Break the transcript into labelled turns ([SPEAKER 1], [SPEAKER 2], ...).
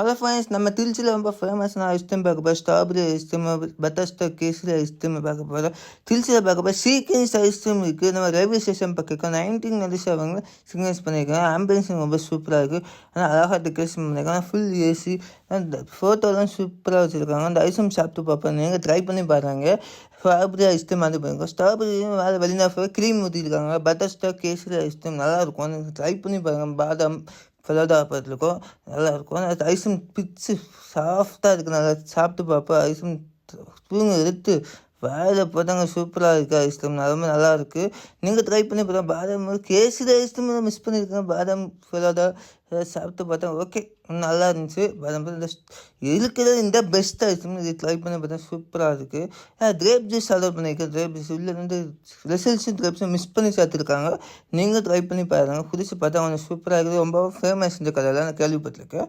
[SPEAKER 1] Hello friends, நம்ம திருச்சியில் ரொம்ப ஃபேமஸான ஐஸ்கிரீம் பார்க்க போகிறோம். Strawberry ice cream, butterscotch kesari ice cream பார்க்க போகிறோம். திருச்சியில் பார்க்க போகிறோம் சீக்வென்ஸ் ஐஸ்கிரீம் இருக்குது. நம்ம ரயில்வே ஸ்டேஷன் பக்கம் 1997 சிக்னஸ் பண்ணியிருக்காங்க. ஆம்பியன்ஸ் ரொம்ப சூப்பராக இருக்குது. ஆனால் அழகாக டெக்கரேஷன் பண்ணியிருக்காங்க. ஃபுல் ஏசி, அந்த ஃபோட்டோலாம் சூப்பராக வச்சுருக்காங்க. அந்த ஐஸ்கிரீம் சாப்பிட்டு பார்ப்போம். நீங்கள் ட்ரை பண்ணி பாருங்க. ஸ்ட்ராபெரி ஐஸ்கிரீம் வந்து பாருங்க. ஸ்ட்ராபெரியும் வேறு வெளிநாட்டு க்ரீம் ஊற்றிருக்காங்க. பட்டர்ஸ்காட்ச் கேசரி ஐஸ்கிரீம் நல்லாயிருக்கும். நீங்கள் ட்ரை பண்ணி பாருங்கள். பாதாம் ஃபலோடா பார்த்துருக்கோம், நல்லாயிருக்கும். அது ஐஸ்கிரீம் பிச்சு சாஃப்டாக இருக்குது. நல்லா சாப்பிட்டு பார்ப்போம். ஐஸ்கிரீம் ஸ்பூன் எடுத்து வேலை போட்டாங்க. சூப்பராக இருக்குது. ஐஸ்கிரீம் ரொம்ப நல்லா இருக்குது. நீங்கள் ட்ரை பண்ணி பாருங்கள். பாதாம் கேசரி ஐஸ்கிரீம் மிஸ் பண்ணியிருக்கேன். பாதாம் ஃபலோடா சாப்பிட்டு பார்த்தா ஓகே, நல்லா இருந்துச்சு. பாதாம் இருக்கிறது இந்த பெஸ்ட் ஐஸ்கிரீம். இது ட்ரை பண்ணி பார்த்தா சூப்பராக இருக்குது. கிரேப் ஜூஸ் ஆர்டர் பண்ணியிருக்கேன். கிரேப் ஜூஸ் உள்ளேருந்து ரிசல்ட்ஸும் கிரேப்ஸும் மிஸ் பண்ணி சேர்த்துருக்காங்க. நீங்கள் ட்ரை பண்ணி பாருங்கள். புதுசு பார்த்தா கொஞ்சம் சூப்பராக இருக்குது. ரொம்ப ஃபேமஸ் இந்த கடையில் நான் கேள்விப்பட்டிருக்கேன்.